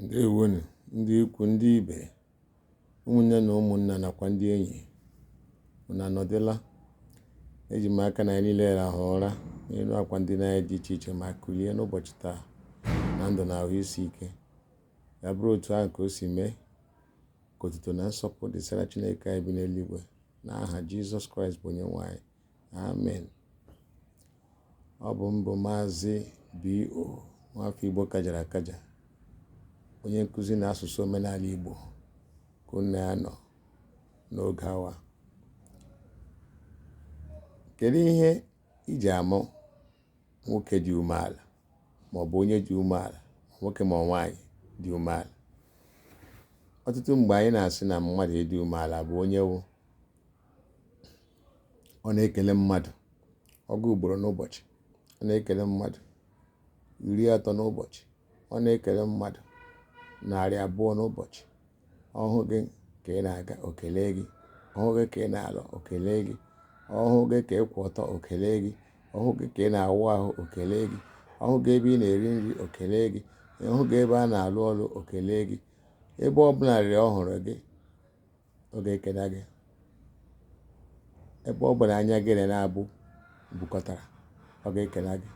Ndewonu ndị ikwu ndị ibe, ụmụnne na ụmụnna nakwa ndị enyi, unu anọdịla? Eji m aka na anyị niile rahụ ụra n'elu akwa ndị anyị dị iche iche ma kulie n'ụbọchị taa na ndụ na ahụ isi ike. Ya bụrụ otu ahụ ka o si mee, ka otuto na nsọpụrụ dịsara Chineke anyị bi n'eluigwe n'aha Jizọs Kraịst bụ Onyenwe anyị. Amen. Ọ bụ mbụ Maazị B.O. nwafọ Igbo kajara akaja, onye nkụzi na asụsụ omenala Igbo ka unu ya nọ n'oge awa. Kedu ihe iji amụ nwoke dị umeala maọbụ onye dị umeala, nwoke ma nwaanyị dị umeala? Ọtụtụ mgbe anyị na-asị na mmadụ ịdị umeala bụ onye ọ na-ekele mmadụ ọgụ ugboro n'ụbọchị, ọ na-ekele mmadụ 30 n'ụbọchị, ọ na-ekele mmadụ 200 n'ụbọchị. Ọhụ gị ka ị na-aga okele gị, ọhụ gị ka ị na-alụ okele gị, ọhụ gị ka ị kwụ ọtọ okele gị, ọhụ gị ka ị na-awụ ahụ okele gị, ọhụ gị ebe ị na-eri nri okele gị, ọhụ gị ebe a na-alụ ọrụ okele gị. Ebe ọ bụla rịrị ọhụrụ gị, ọ ga-ekele gị. Ebe ọ bụla anya gị na-abụ bukọtara, ọ ga-ekele gị.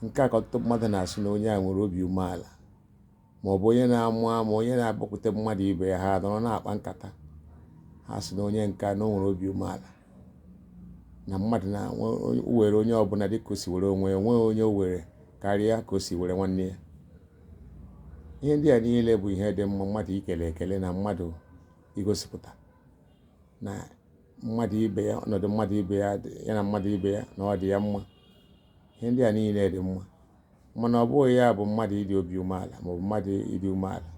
Nke a ka ọtụtụ mmadụ na-asị na onye a nwere obi umeala, maọbụ onye na-amụ amụ, onye na-agbakwute mmadụ ibe ya, ha nọrọ na-akpa nkata, ha sị na onye nke a na o nwere obi umeala, na mmadụ na-were onye ọbụla dịka o si were onwe ya, onweghị onye o were karịa ka o si were nwanne ya. Ihe ndị a niile bụ ihe dị mma mmadụ ikele ekele na mmadụ igosipụta na mmadụ ibe ya, ọnọdụ mmadụ ibe ya na mmadụ ibe ya na ọ dị ya mma. Ihe ndị a niile dị mma, mana ọ bụghị ya bụ mmadụ ịdị obi umeala maọbụ mmadụ ịdị umeala.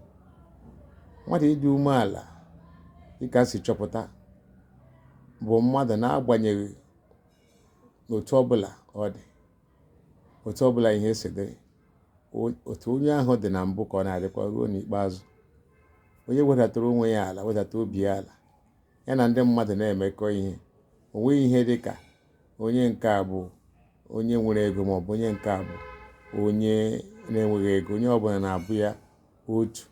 Mmadụ ịdị umeala, dịka si chọpụta, bụ mmadụ na-agbanyeghị n'otu ọbụla ọ dị, otu ọbụla ihe si dị, otu onye ahụ dị na mbụ ka ọ na-adịkwa ruo n'ikpeazụ. Onye wedatara onwe ya ala, wedata obi ya ala, ya na ndị mmadụ na-emekọ ihe. O nweghị ihe dịka onye nke a bụ onye nwere ego maọbụ onye nke a bụ onye na-enweghị ego. Onye ọbụla na-abụ ya otu.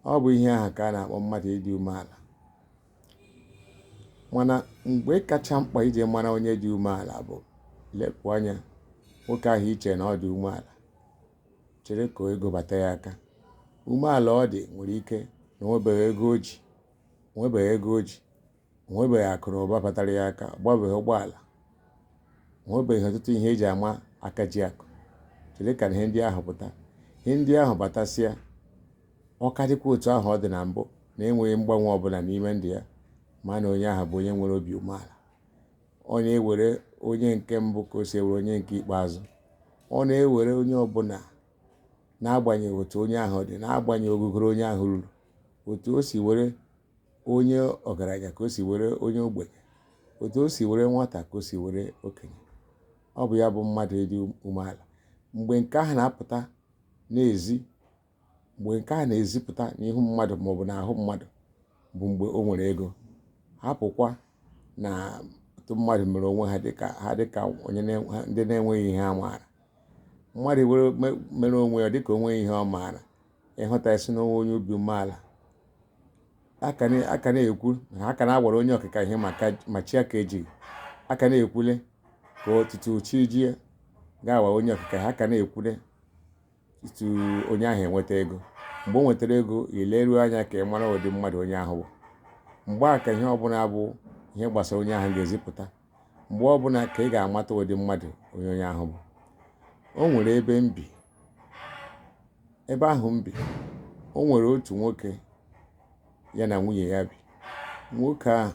Ọ bụ ihe ahụ ka a na-akpọ mmadụ ịdị umeala. Mana mgbe kacha mkpa iji mara onye dị umeala bụ lepụ anya nwoke ahụ iche na ọ dị umeala, chere ka ego bata ya aka. Umeala ọ dị nwere ike na onwebeghị ego o ji, onwebeghị akụ na ụba batara ya aka, ọgbabeghị ụgbọala, onwebeghị ọtụtụ ihe eji ama aka ji akụ. Chere ka ihe ndị ahụ pụta. Ihe ndị ahụ batasịa, ọ ka dịkwa otu ahụ ọ dị na mbụ, na-enweghị mgbanwe ọbụla n'ime ndụ ya, ma na onye ahụ bụ onye nwere obi umeala. Ọ na-ewere onye nke mbụ ka o si ewere onye nke ikpeazụ. Ọ na-ewere onye ọbụla na-agbanyeghị otu onye ahụ dị, na-agbanyeghị ogugoro onye ahụ ruru, otu o si were onye ọgaranya ka o si were onye ogbenye, otu o si were nwata ka o si were okenye. Ọ bụ ya bụ mmadụ ịdị umeala. Mgbe nke ahụ na-apụta n'ezi, mgbe nke ahụ na-ezipụta n'ihu mmadụ maọbụ n'ahụ mmadụ, bụ mgbe o nwere ego. Hapụkwa na otu mmadụ mere onwe ha dịka ndị na-enweghị ihe ha maara. Mmadụ mere onwe ya dịka onweghị ihe ọ maara, ịhụta isi n'onwe onye obi umeala. Aka na-ekwu na aka na-agwara onye ọkịka ihe ma chi aka ejighị. Aka na-ekwule ka ọtụtụ chi ji ga-awa onye ọkịka, ha ka na-ekwule tutu onye ahụ enweta ego. Mgbe o nwetara ego, ileruo anya ka ị mara ụdị mmadụ onye ahụ bụ. Mgbe a ka ihe ọbụla bụ ihe gbasara onye ahụ ga-ezipụta. Mgbe ọbụla ka ị ga-amata ụdị mmadụ onye ahụ bụ. O nwere ebe m bi. Ebe ahụ m bi, o nwere otu nwoke ya na nwunye ya bi. Nwoke ahụ,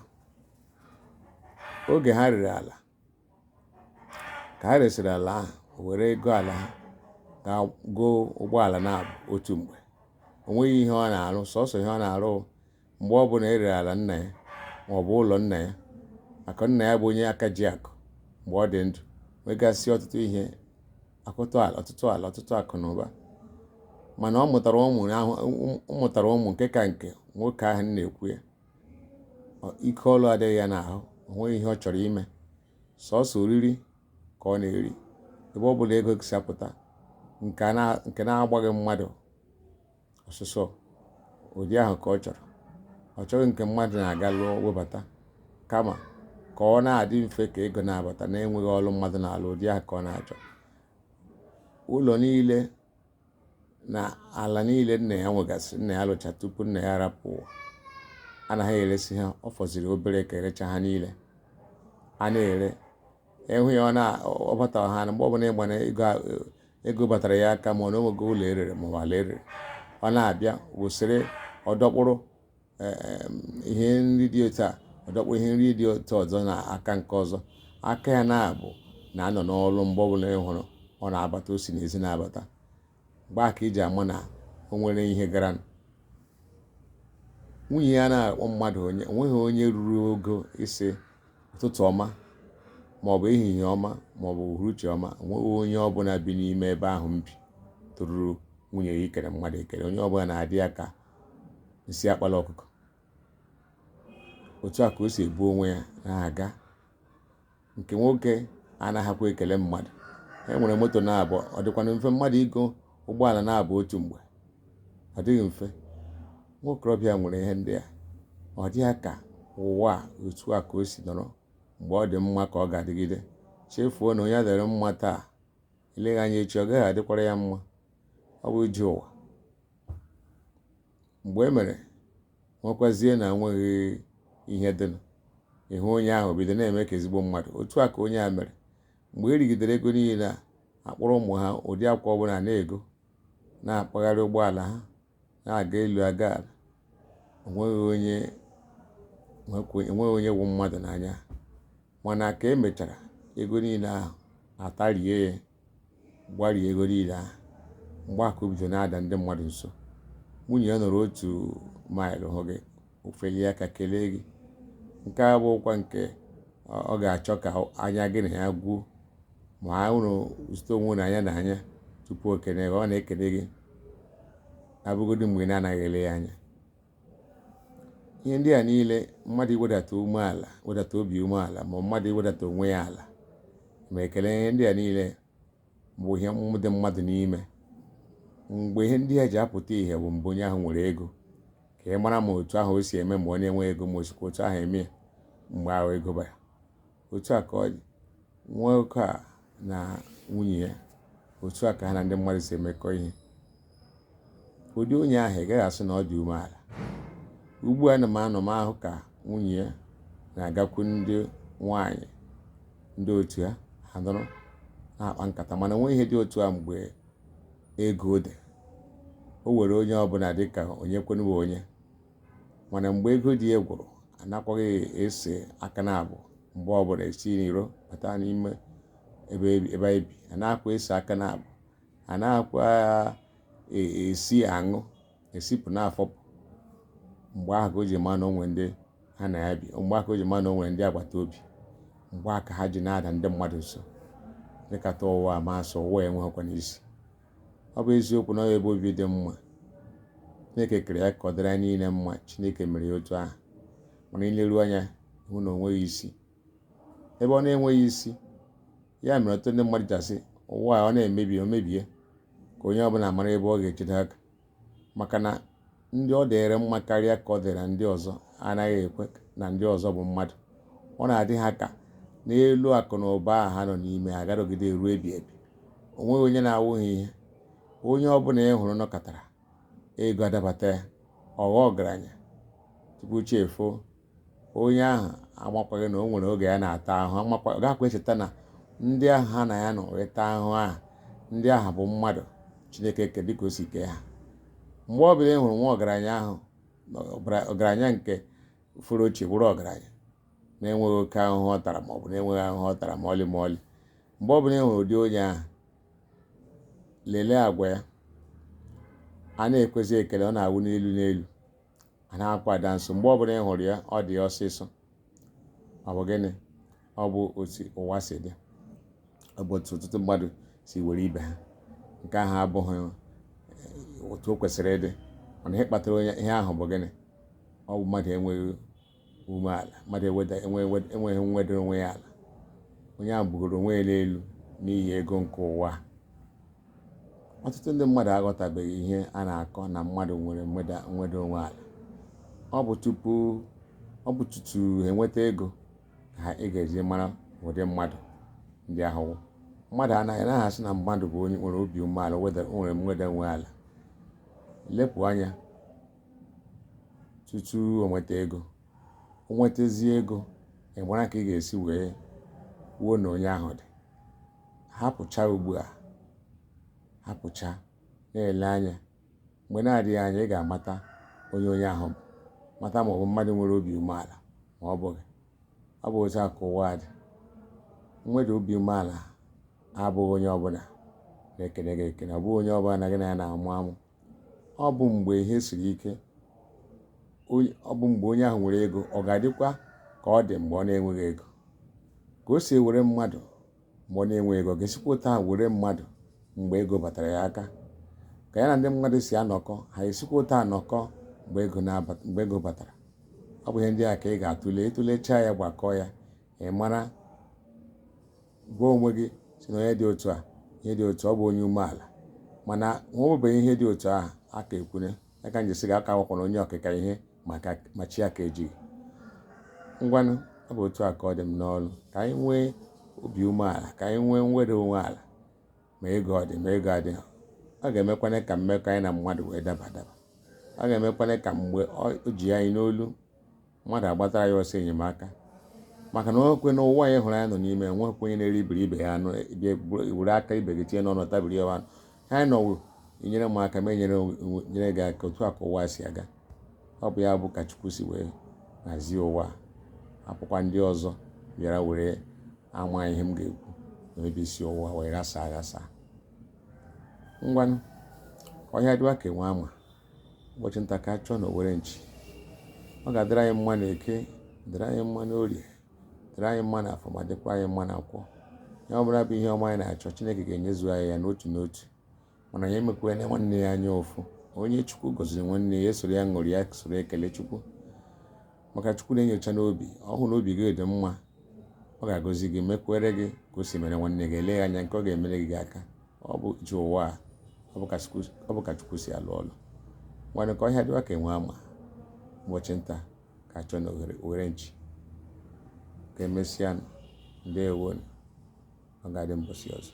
oge ha rere ala, ka ha resịrị ala ahụ, o were ego ala ha ga goo ụgbọala na-abụ otu mgbe. O nweghị ihe ọ na-arụ, sọsọ ihe ọ na-arụ mgbe ọbụla erere ala nna ya maọbụ ụlọ nna ya, maka nna ya bụ onye aka ji akụ mgbe ọ dị ndụ, nwegasị ọtụtụ ihe, ọtụtụ akụ na ụba. Mana ọ mụtara ụmụ nke ka nke nwoke ahụ na-ekwu ya. Ike ọlụ adịghị ya n'ahụ, o nweghị ihe ọ chọrọ ime, sọsọ oriri ka ọ na-eri. Ebe ọ bụla ego si apụta, nke na-agbaghị mmadụ ọsụsọ ụdị ahụ ka ọ chọrọ. Ọ chọghị nke mmadụ na-aga lụọ webata, kama ka ọ na-adị mfe ka ego na-abata na-enweghị ọrụ mmadụ na-alụ. Ụdị ahụ ka ọ na-achọ. Ụlọ niile na ala niile nna ya nwegasị, nna ya lụcha tupu nna ya arapụ ụwa, anaghị eresi ha. Ọ fọziri obere ka erecha ha niile. A na-ere ịhụ ya ọ batara ha na mgbe ọbụla ịgba na ego batara ya aka, ma ọ na onwego ụlọ erere ma ọ bụ ala erere, ọ na-abịa wụsịrị ọdọkpụrụ ihe nri dị otu a, ọdọkpụrụ ihe nri dị otu ọzọ na aka nke ọzọ. Aka ya na-abụ na-anọ n'ọrụ mgbe ọbụla ị hụrụ ọ na-abata, o si n'ezi na-abata. Mgbe a ka iji ama na o nwere ihe gara. Nwunye ya na-akpọ mmadụ onweghị onye ruru ogo isi ụtụtụ ọma maọbụ ehihie ọma maọbụ uhuruchi ọma. Onweghị onye ọbụla bi n'ime ebe ahụ m bi toruru nwunye ya ikere mmadụ ekere. Onye ọbụla na-adị ya ka nsị akpala ọkụkọ. Otu a ka o si ebu onwe ya na-aga. Nke nwoke anaghịkwa ekele mmadụ. E nwere moto na-abụ, ọ dịkwana mfe mmadụ igo ụgbọala na-abụ otu mgbe? Ọ dịghị mfe. Nwokorobịa nwere ihe ndị a. Ọ dị ya ka ụwa otu a ka o si nọrọ. Mgbe ọ dị mma ka ọ ga-adịgide. Chefuo na onye adịrị mma taa, eleghị anya echi ọ gaghị adịkwara ya mma. Ọ bụ iji ụwa. Mgbe e mere nwekwazie na nweghị ihe dịnụ, ịhụ onye ahụ bido na-eme ka ezigbo mmadụ. Otu a ka onye a mere. Mgbe e rigidere ego niile a, akpọrọ ụmụ ha ụdị akwa ọbụla na-ego, na-akpagharị ụgbọala ha, na-aga elu aga ala. Enweghị onye wụ mmadụ n'anya. Mana ka e mechara, ego niile ahụ atarie ya, gbarie ego niile ahụ. Mgbe aka o bido na-ada ndị mmadụ nso. Nwunye ya nọrọ otu maịlụ hụ gị, ofelie aka kelee gị. Nke a bụkwa nke ọ ga-achọ ka anya gị na ya gwuo, ma unu zute onwe na anya na anya tupu o kene gị. Ọ na-ekele gị abụgodị mgbe na-anaghị ele ya anya. Ihe ndị a niile, mmadụ iwedata umeala, wedata obi umeala, ma mmadụ iwedata onwe ya ala ma ekele, ihe ndị a niile bụ ihe dị mmadụ n'ime. Mgbe ihe ndị a ji apụta ihe bụ mgbe onye ahụ nwere ego, ka ị mara ma otu ahụ o si eme ma onye enwe ego, ma osikwa otu ahụ eme mgbe ahụ ego bara. Otu a ka ọ dị. Nwoke a na nwunye ya, otu a ka ha na ndị mmadụ si emekọ ihe. Ụdị onye ahụ ị gaghị asị na ọ dị umeala. Ugbu a na m anọ m ahụ ka nwunye ya na-agakwu ndị nwaanyị ndị otu ha, ha nọrọ na-akpa nkata. Mana nwe ihe dị otu a mgbe ego dị. O were onye ọbụla dị ka onye kwenuwe onye. Mana mgbe ego dị ya gwụrụ, anakwaghị ese aka na-abụ. Mgbe ọbụla esi n'iro bata n'ime ebe anyị bi, anakwa ese aka na-abụ. Anakwa esi aṅụ esipụ na-afọpụ. Mgbe ahụ ka o ji ma na onwe ndị ha na ya bi. Mgbe ahụ ka o ji ma na onwe ndị agbata obi. Mgbe ahụ ka ha ji na-ada ndị mmadụ nso. Dịkata ụwa amasị ụwa enweghịkwa n'isi. Ọ bụ eziokwu na ebe obi dị mma. Chineke kere ya ka ọ dịrị anyị niile mma. Chineke mere ya otu ahụ. Mana ileru anya hụ na o nweghị isi. Ebe ọ na-enweghị isi, ya mere ọtụtụ ndị mmadụ ji asị ụwa ọ na-emebi o mebie, ka onye ọbụla mara ebe ọ ga-ejide aka. Maka na ndị ọ dịrị mma karịa ka ọ dịrị ndị ọzọ anaghị ekwe na ndị ọzọ bụ mmadụ. Ọ na-adị ha ka n'elu akụ na ụba ha nọ n'ime agarọgide ruo ebi ebi. O nweghị onye na-awụghị ihe. Onye ọbụla ị hụrụ nọkọtara ego adabata ya, ọ ghọọ ọgaranya tupu chi efo. Onye ahụ amakwaghị na o nwere oge ya na-ata ahụ. Ọ gakwa echeta na ndị ahụ ha na ya nọ weta ahụ ahụ, ndị ahụ bụ mmadụ Chineke ke dịka o si kee ha. Mgbe ọbụla ị hụrụ nwa ọgaranya ahụ, ọgaranya nke furu ochie bụrụ ọgaranya na-enweghị oke ahụhụ ọ tara maọbụ na-enweghị ahụhụ ọ tara ma ọlị ma ọlị. Mgbe ọbụla ị hụrụ ụdị onye ahụ, lelee agwa ya. A na-ekwezi ekele, ọ na-awụ n'elu n'elu, a na-akwada nso. Mgbe ọbụla ị hụrụ ya, ọ dị ọsịsọ. Ọ bụ gịnị? Ọ bụ otu ụwa si dị. Ọ bụ otu ọtụtụ mmadụ si were ibe ha. Nke ahụ abụghị otu o kwesịrị ịdị. Mana ihe kpatara onye ihe ahụ bụ gịnị? Ọ bụ mmadụ enweghị umeala. Mmadụ enweghị nwedoro onwe ya ala. Onye ahụ bugoro onwe ya n'elu n'ihi ego nke ụwa. ọtụtụ ndị mmadụ aghọtabeghị ihe a na-akọ na mmadụ nwere nweda onwe ala. Ọ bụ tutu enweta ego ka ị ga-eji mara ụdị mmadụ ndị ahụ. Mmadụ anaghị asị na mmadụ bụ onye nwere obi umeala, nwere nweda onwe ala. Lepụ anya tutu o nweta ego. O nwetazie ego, ị mara ka ị ga-esi wee kwuo na onye ahụ dị. Hapụcha ugbu a, hapụcha, na-ele anya. Mgbe na-adịghị anya, ị ga-amata onye ahụ bụ, mata ma ọ bụ mmadụ nwere obi umeala ma ọ bụghị. Ọ bụ otu a ka ụwa dị. Nweda obi umeala abụghị onye ọbụla na-ekene gị ekene, ọ bụghị onye ọbụla na gị na ya na-amụ amụ. Ọ bụ mgbe ihe siri ike, ọ bụ mgbe onye ahụ nwere ego, ọ ga-adịkwa ka ọ dị mgbe ọ na-enweghị ego. Ka o si ewere mmadụ mgbe ọ na-enwe ego, ga-esikwa otu ahụ were mmadụ mgbe ego batara ya aka. Ka ya na ndị mmadụ si anọkọ, ha esikwa otu anọkọ mgbe ego batara. Ọ bụ ihe ndị a ka ị ga-atụle. Ịtụlechaa ya, gbakọọ ya, ị mara, gwa onwe gị si na onye dị otu a, ihe dị otu ọ bụ onye umeala. Mana nwebeghị ihe dị otu ahụ aka ekwune. Aka njisi gị aka wakwana onye ọkịka ihe ma chi aka ejighị. Ngwanụ, ọ bụ otu a ka ọ dị m n'ọrụ. Ka anyị nwee obi umeala, ka anyị nwee nweda onwe ala, ma ego ọ dị ma ego adịghị. Ọ ga-emekwana ka mmekọ anyị na mmadụ wee daba. Ọ ga-emekwana ka mgbe o ji anyị n'olu, mmadụ agbatara ya ọsọ enyemaka. Maka na onwekwe n'ụwa anyị hụrụ anyị nọ n'ime, enwekwe onye na-eri ibe ya anụ, were aka ibe gị tinye n'ọnụ tabiri ya anụ. Anyị nọwụ inyere m aka, ma nyere gị aka. Otu a ka ụwa si aga. Ọ bụ ya bụ ka Chukwu si wee hazie ụwa. Hapụkwa ndị ọzọ bịara were ama ihe m ga-ekwu n'ebe isi ụwa wee ghasa. Ngwanụ, ọhịa dịwa ka enwe ama. Ụbọchị nta ka chọọ na Owere nchi. Ọ ga-adịrị anyị mma na Eke, dịrị anyị mma na Orie, dịrị anyị mma na Afọ, ma dịkwa anyị mma na Nkwọ. Ya ọbụla bụ ihe ọma anyị na-achọ, Chineke ga-enyezu anyị ya n'otu n'otu. Mana ya emekwe na nwanne ya anya ụfụ. Onye Chukwu gọziri nwanne ya, esoro ya ṅụrụ ya, soro ekele Chukwu. Maka Chukwu na-enyocha n'obi. Ọ hụ na obi gị dị mma, ọ ga-agọzi gị, mekwere gị ka o si mere nwanne gị. Ele ya anya nke ọ ga-emere gị aka. Ọ bụ ji ụwa a, ọ bụ ka Chukwu si alụ ọlụ. Ngwanụ, ka ọhịa dịwa ka enwe ama. Ụbọchị nta ka chọọ na Owere nchi. Ka emesịa, ndewo, ọ ga-adị mbọsị ọzọ.